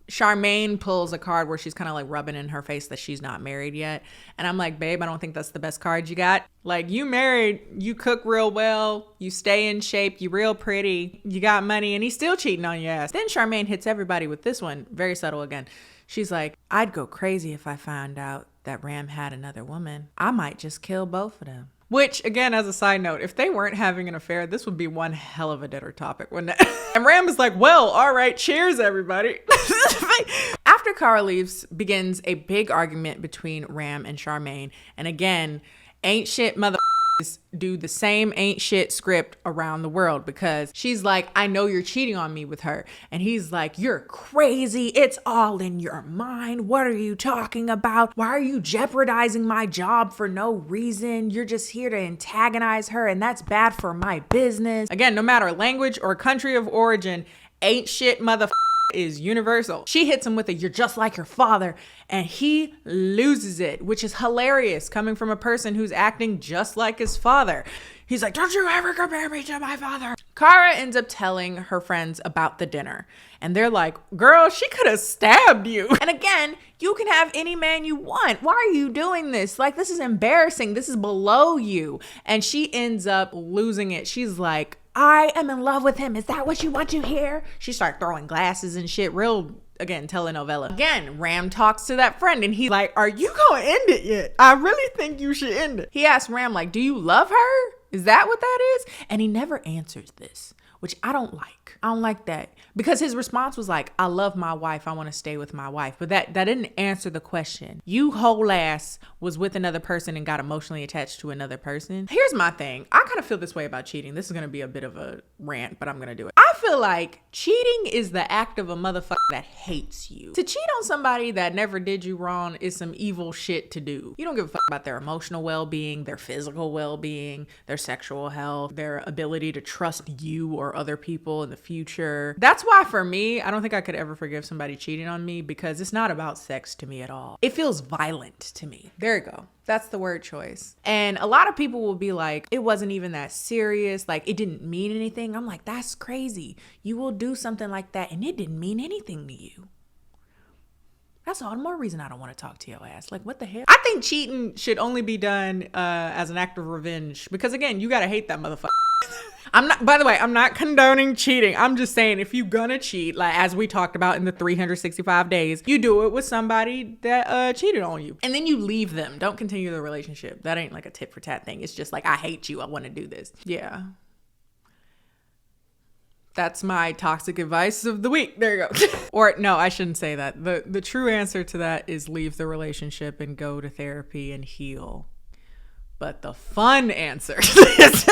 Charmaine pulls a card where she's kind of like rubbing in her face that she's not married yet. And I'm like, babe, I don't think that's the best card you got. Like, you married, you cook real well, you stay in shape, you real pretty, you got money, and he's still cheating on your ass. Then Charmaine hits everybody with this one, very subtle again. She's like, I'd go crazy if I found out that Ram had another woman. I might just kill both of them. Which, again, as a side note, if they weren't having an affair, this would be one hell of a dinner topic, wouldn't it? And Ram is like, well, all right, cheers, everybody. After Cara leaves, begins a big argument between Ram and Charmaine. And again, ain't shit mother do the same ain't shit script around the world, because she's like, I know you're cheating on me with her. And he's like, you're crazy. It's all in your mind. What are you talking about? Why are you jeopardizing my job for no reason? You're just here to antagonize her, and that's bad for my business. Again, no matter language or country of origin, ain't shit mother is universal. She hits him with a, you're just like your father, and he loses it, which is hilarious coming from a person who's acting just like his father. He's like, don't you ever compare me to my father. Cara ends up telling her friends about the dinner, and they're like, girl, she could have stabbed you. And again, you can have any man you want. Why are you doing this? Like, this is embarrassing. This is below you. And she ends up losing it. She's like, I am in love with him. Is that what you want to hear? She started throwing glasses and shit. Real, again, telenovela. Again, Ram talks to that friend and he's like, are you going to end it yet? I really think you should end it. He asked Ram, like, do you love her? Is that what that is? And he never answers this, which I don't like. I don't like that, because his response was like, I love my wife. I want to stay with my wife. But that didn't answer the question. You whole ass was with another person and got emotionally attached to another person. Here's my thing. I kind of feel this way about cheating. This is going to be a bit of a rant, but I'm going to do it. I I feel like cheating is the act of a motherfucker that hates you. To cheat on somebody that never did you wrong is some evil shit to do. You don't give a fuck about their emotional well-being, their physical well-being, their sexual health, their ability to trust you or other people in the future. That's why for me, I don't think I could ever forgive somebody cheating on me because it's not about sex to me at all. It feels violent to me. There you go. That's the word choice. And a lot of people will be like, it wasn't even that serious. Like, it didn't mean anything. I'm like, that's crazy. You will do something like that and it didn't mean anything to you. That's all the more reason I don't want to talk to your ass. Like, what the hell? I think cheating should only be done as an act of revenge because, again, you got to hate that motherfucker. By the way, I'm not condoning cheating. I'm just saying if you gonna cheat, like as we talked about in the 365 days, you do it with somebody that cheated on you. And then you leave them. Don't continue the relationship. That ain't like a tit for tat thing. It's just like, I hate you. I want to do this. Yeah. That's my toxic advice of the week. There you go. Or no, I shouldn't say that. The true answer to that is leave the relationship and go to therapy and heal. But the fun answer is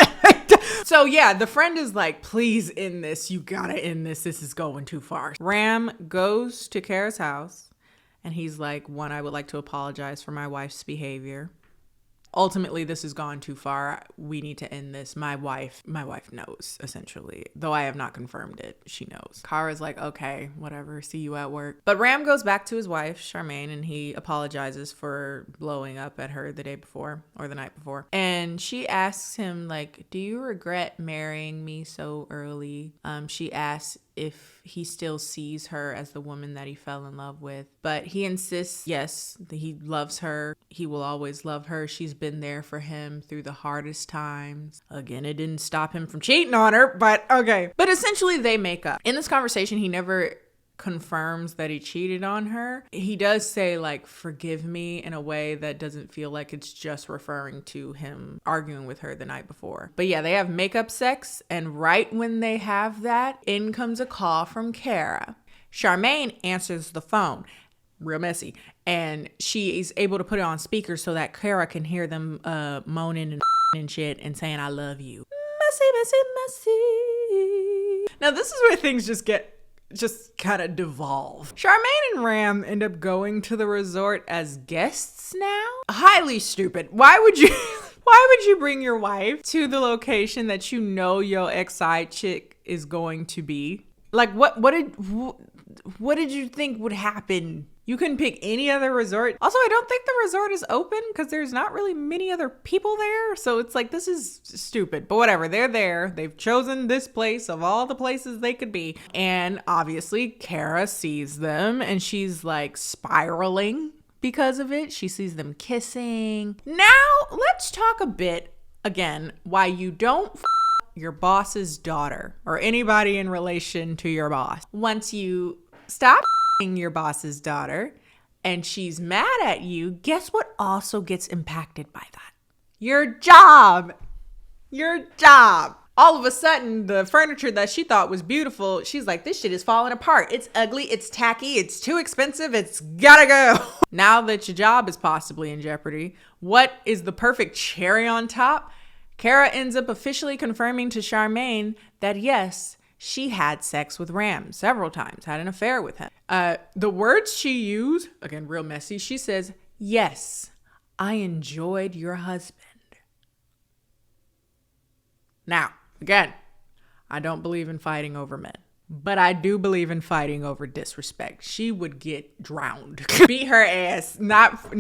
so yeah, the friend is like, please end this. You gotta end this. This is going too far. Ram goes to Kara's house and he's like, one, I would like to apologize for my wife's behavior. Ultimately, this has gone too far. We need to end this. My wife knows, essentially. Though I have not confirmed it, she knows. Kara's like, okay, whatever, see you at work. But Ram goes back to his wife, Charmaine, and he apologizes for blowing up at her the day before or the night before. And she asks him, like, do you regret marrying me so early? She asks if he still sees her as the woman that he fell in love with. But he insists, yes, that he loves her. He will always love her. She's been there for him through the hardest times. Again, it didn't stop him from cheating on her, but okay. But essentially they make up. In this conversation, he never confirms that he cheated on her. He does say, like, forgive me in a way that doesn't feel like it's just referring to him arguing with her the night before. But yeah, they have makeup sex, and right when they have that, in comes a call from Kara. Charmaine answers the phone. Real messy. And she is able to put it on speaker so that Kara can hear them moaning and shit and saying, I love you. Messy, messy, messy. Now this is where things just kind of devolve. Charmaine and Ram end up going to the resort as guests now. Highly stupid. Why would you bring your wife to the location that you know your ex-side chick is going to be? Like, what did you think would happen? You couldn't pick any other resort. Also, I don't think the resort is open because there's not really many other people there. So it's like, this is stupid. But whatever, they're there. They've chosen this place of all the places they could be. And obviously, Kara sees them and she's like spiraling because of it. She sees them kissing. Now, let's talk a bit, again, why you don't your boss's daughter or anybody in relation to your boss. Once you stop your boss's daughter and she's mad at you, guess what also gets impacted by that? Your job. All of a sudden, the furniture that she thought was beautiful, she's like, this shit is falling apart. It's ugly, it's tacky, it's too expensive, it's gotta go. Now that your job is possibly in jeopardy, what is the perfect cherry on top? Kara ends up officially confirming to Charmaine that yes, she had sex with Ram several times, had an affair with him. The words she used, again, real messy, she says, yes, I enjoyed your husband. Now, again, I don't believe in fighting over men, but I do believe in fighting over disrespect. She would get drowned. Beat her ass, not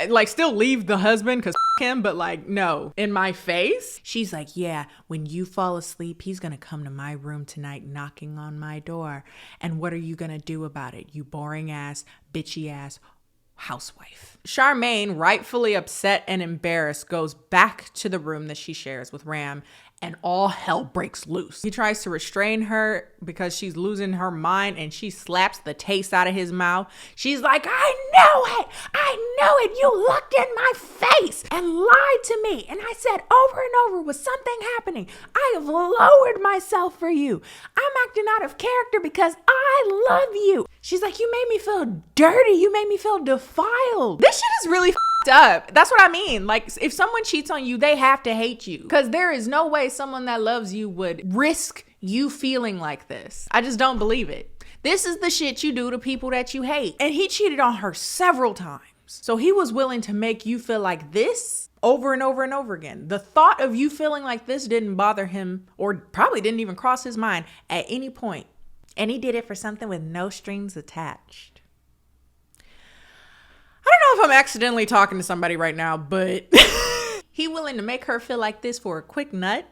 like still leave the husband because him, but like, no, in my face. She's like, yeah, when you fall asleep, he's gonna come to my room tonight knocking on my door. And what are you gonna do about it, you boring ass, bitchy ass housewife? Charmaine, rightfully upset and embarrassed, goes back to the room that she shares with Ram, and all hell breaks loose. He tries to restrain her because she's losing her mind, and she slaps the taste out of his mouth. She's like, I know it. You looked in my face and lied to me. And I said over and over, was something happening? I have lowered myself for you. I'm acting out of character because I love you. She's like, you made me feel dirty. You made me feel defiled. This shit is really up. That's what I mean. Like, if someone cheats on you, they have to hate you, because there is no way someone that loves you would risk you feeling like this. I just don't believe it. This is the shit you do to people that you hate. And he cheated on her several times. So he was willing to make you feel like this over and over and over again. The thought of you feeling like this didn't bother him, or probably didn't even cross his mind at any point. And he did it for something with no strings attached. I don't know if I'm accidentally talking to somebody right now, but he willing to make her feel like this for a quick nut?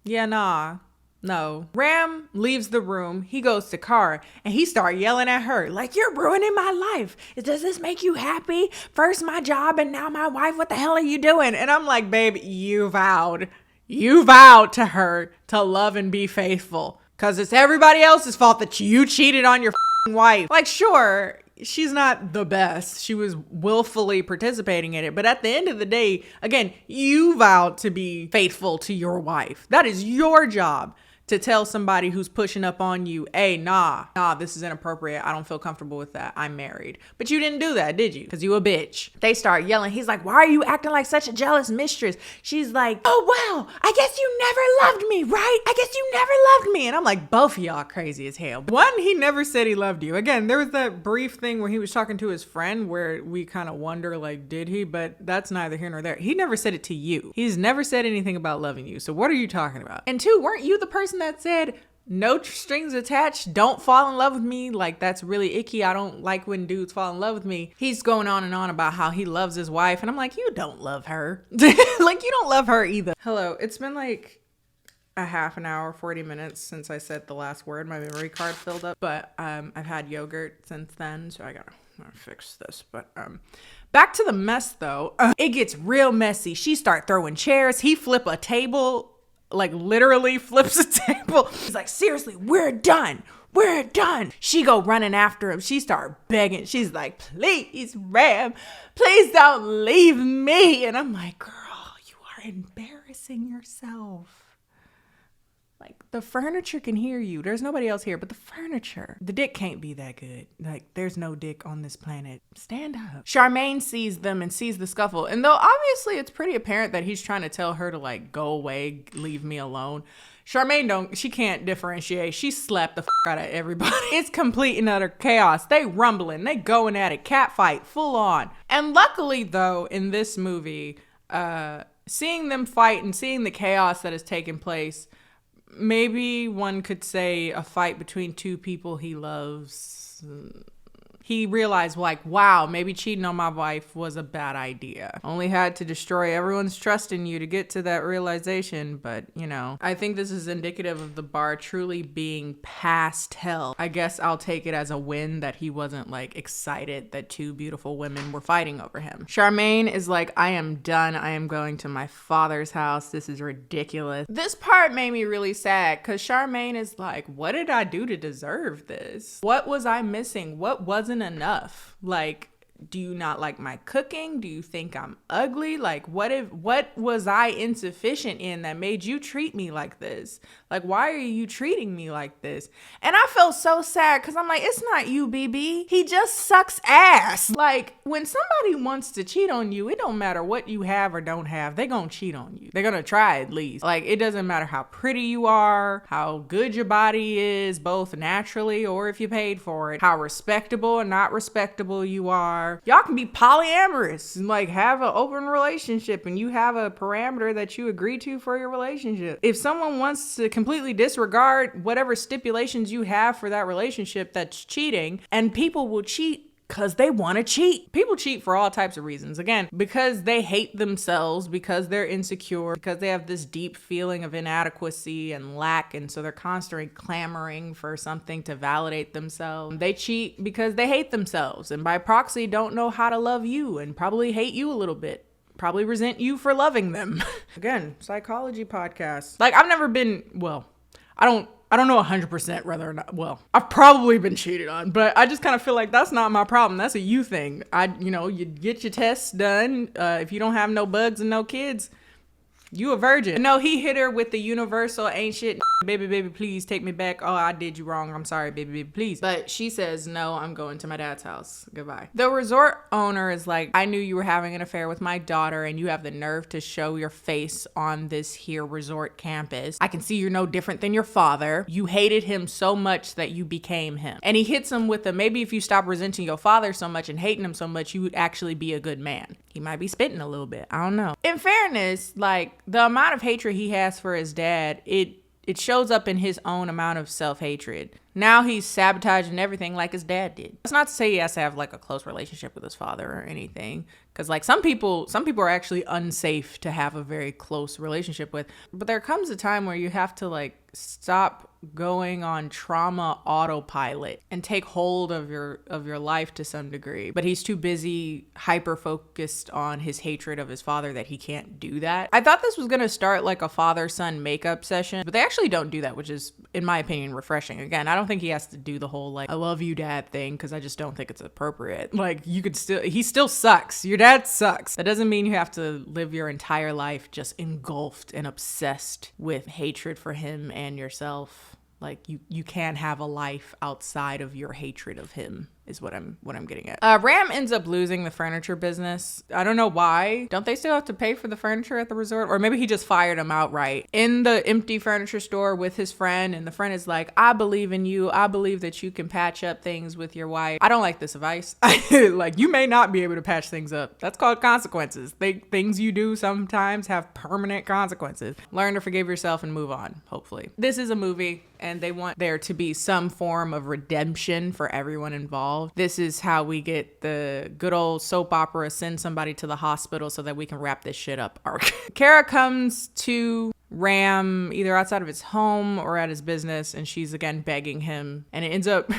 Yeah, nah. No. Ram leaves the room. He goes to Cara and he starts yelling at her like, you're ruining my life. Does this make you happy? First my job and now my wife. What the hell are you doing? And I'm like, babe, you vowed to her to love and be faithful. Because it's everybody else's fault that you cheated on your wife. Like, sure, she's not the best. She was willfully participating in it. But at the end of the day, again, you vowed to be faithful to your wife. That is your job. To tell somebody who's pushing up on you, hey, nah, this is inappropriate. I don't feel comfortable with that. I'm married. But you didn't do that, did you? Because you a bitch. They start yelling. He's like, why are you acting like such a jealous mistress? She's like, oh, well, I guess you never loved me, right? I guess you never loved me. And I'm like, both of y'all crazy as hell. One, he never said he loved you. Again, there was that brief thing where he was talking to his friend where we kind of wonder, like, did he? But that's neither here nor there. He never said it to you. He's never said anything about loving you. So what are you talking about? And two, weren't you the person that said no strings attached, don't fall in love with me? Like, that's really icky. I don't like when dudes fall in love with me. He's going on and on about how he loves his wife. And I'm like, you don't love her. Like, you don't love her either. Hello. It's been like a half an hour, 40 minutes since I said the last word. My memory card filled up, but I've had yogurt since then. So I gotta fix this. But back to the mess though. It gets real messy. She start throwing chairs. He flip a table. Like literally flips a table. He's like, seriously, we're done. We're done. She go running after him. She start begging. She's like, please, Ram, please don't leave me. And I'm like, girl, you are embarrassing yourself. Like, the furniture can hear you. There's nobody else here but the furniture. The dick can't be that good. Like, there's no dick on this planet. Stand up. Charmaine sees them and sees the scuffle. And though obviously it's pretty apparent that he's trying to tell her to like, go away, leave me alone. Charmaine she can't differentiate. She slapped the out of everybody. It's complete and utter chaos. They rumbling, they going at it, cat fight, full on. And luckily though, in this movie, seeing them fight and seeing the chaos that has taken place, maybe one could say a fight between two people he loves. He realized like, wow, maybe cheating on my wife was a bad idea. Only had to destroy everyone's trust in you to get to that realization. But, you know, I think this is indicative of the bar truly being past hell. I guess I'll take it as a win that he wasn't like excited that two beautiful women were fighting over him. Charmaine is like, I am done. I am going to my father's house. This is ridiculous. This part made me really sad because Charmaine is like, what did I do to deserve this? What was I missing? What wasn't enough? Like, do you not like my cooking? Do you think I'm ugly? Like, what was I insufficient in that made you treat me like this? Like, why are you treating me like this? And I felt so sad because I'm like, it's not you, BB. He just sucks ass. Like, when somebody wants to cheat on you, it don't matter what you have or don't have. They're gonna cheat on you. They're gonna try at least. Like, it doesn't matter how pretty you are, how good your body is, both naturally or if you paid for it, how respectable or not respectable you are. Y'all can be polyamorous and like have an open relationship and you have a parameter that you agree to for your relationship. If someone wants to completely disregard whatever stipulations you have for that relationship, that's cheating. And people will cheat because they want to cheat. People cheat for all types of reasons. Again, because they hate themselves, because they're insecure, because they have this deep feeling of inadequacy and lack. And so they're constantly clamoring for something to validate themselves. They cheat because they hate themselves and by proxy don't know how to love you and probably hate you a little bit. Probably resent you for loving them. Again, psychology podcast. Like, I've never been, well, I don't know 100% whether or not, well, I've probably been cheated on, but I just kind of feel like that's not my problem. That's a you thing. You get your tests done. If you don't have no bugs and no kids, You a virgin. No, he hit her with the universal ain't shit. Baby, baby, please take me back. Oh, I did you wrong. I'm sorry, baby, baby, please. But she says, no, I'm going to my dad's house. Goodbye. The resort owner is like, I knew you were having an affair with my daughter and you have the nerve to show your face on this here resort campus. I can see you're no different than your father. You hated him so much that you became him. And he hits him with maybe if you stop resenting your father so much and hating him so much, you would actually be a good man. He might be spitting a little bit. I don't know. In fairness, like the amount of hatred he has for his dad, it shows up in his own amount of self-hatred. Now he's sabotaging everything like his dad did. It's not to say he has to have like a close relationship with his father or anything. Because like some people are actually unsafe to have a very close relationship with. But there comes a time where you have to like stop going on trauma autopilot and take hold of your life to some degree. But he's too busy hyper focused on his hatred of his father that he can't do that. I thought this was gonna start like a father-son makeup session, but they actually don't do that, which is in my opinion refreshing. Again, I don't think he has to do the whole like I love you dad thing, because I just don't think it's appropriate. Like he still sucks. Your dad sucks. That doesn't mean you have to live your entire life just engulfed and obsessed with hatred for him and yourself. Like you can't have a life outside of your hatred of him is what I'm getting at. Ram ends up losing the furniture business. I don't know why. Don't they still have to pay for the furniture at the resort? Or maybe he just fired him outright. In the empty furniture store with his friend, and the friend is like, I believe in you. I believe that you can patch up things with your wife. I don't like this advice. Like, you may not be able to patch things up. That's called consequences. Things you do sometimes have permanent consequences. Learn to forgive yourself and move on, hopefully. This is a movie, and they want there to be some form of redemption for everyone involved. This is how we get the good old soap opera, send somebody to the hospital so that we can wrap this shit up arc. Kara comes to Ram either outside of his home or at his business, and she's again begging him, and it ends up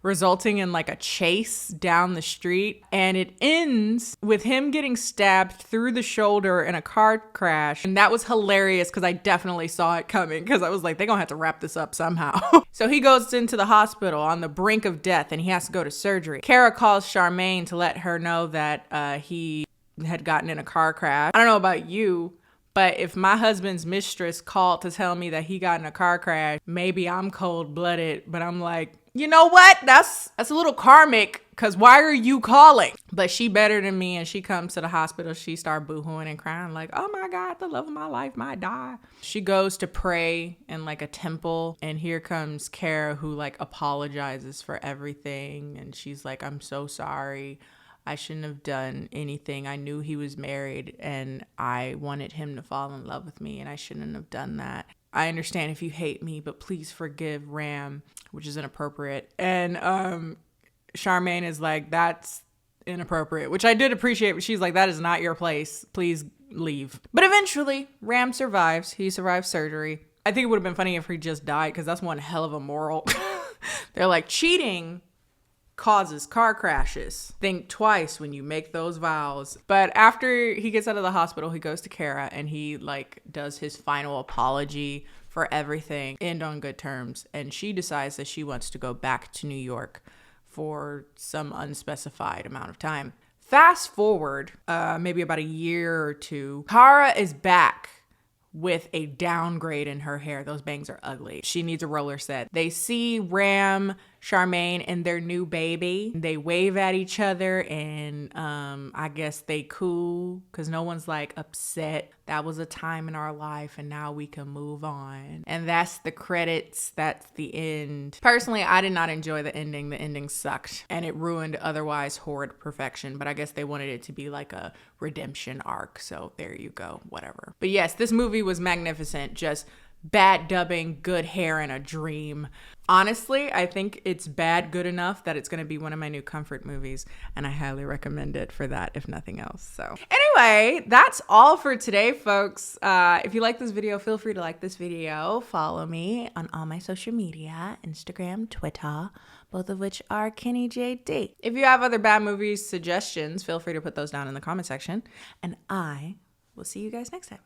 resulting in like a chase down the street, and it ends with him getting stabbed through the shoulder in a car crash. And that was hilarious because I definitely saw it coming, because I was like, they're gonna have to wrap this up somehow. So he goes into the hospital on the brink of death and he has to go to surgery. Kara calls Charmaine to let her know that he had gotten in a car crash. I don't know about you, but if my husband's mistress called to tell me that he got in a car crash, maybe I'm cold-blooded, but I'm like, you know what? That's a little karmic, because why are you calling? But she better than me, and she comes to the hospital. She start boohooing and crying like, oh my God, the love of my life might die. She goes to pray in like a temple, and here comes Kara, who like apologizes for everything. And she's like, I'm so sorry. I shouldn't have done anything. I knew he was married and I wanted him to fall in love with me, and I shouldn't have done that. I understand if you hate me, but please forgive Ram, which is inappropriate. And Charmaine is like, that's inappropriate, which I did appreciate, but she's like, that is not your place. Please leave. But eventually, Ram survives. He survives surgery. I think it would have been funny if he just died, because that's one hell of a moral. They're like, cheating causes car crashes. Think twice when you make those vows. But after he gets out of the hospital, he goes to Kara and he like does his final apology for everything, end on good terms. And she decides that she wants to go back to New York for some unspecified amount of time. Fast forward, maybe about a year or two, Kara is back with a downgrade in her hair. Those bangs are ugly. She needs a roller set. They see Ram, Charmaine, and their new baby. They wave at each other, and I guess they cool, because no one's like upset. That was a time in our life, and now we can move on. And that's the credits. That's the end. Personally, I did not enjoy the ending. The ending sucked, and it ruined otherwise horrid perfection. But I guess they wanted it to be like a redemption arc. So there you go, whatever. But yes, this movie was magnificent. Just bad dubbing, good hair, and a dream. Honestly, I think it's bad good enough that it's going to be one of my new comfort movies, and I highly recommend it for that, if nothing else. So anyway, that's all for today, folks. If you like this video, feel free to like this video. Follow me on all my social media, Instagram, Twitter, both of which are KennieJD. If you have other bad movie suggestions, feel free to put those down in the comment section, and I will see you guys next time.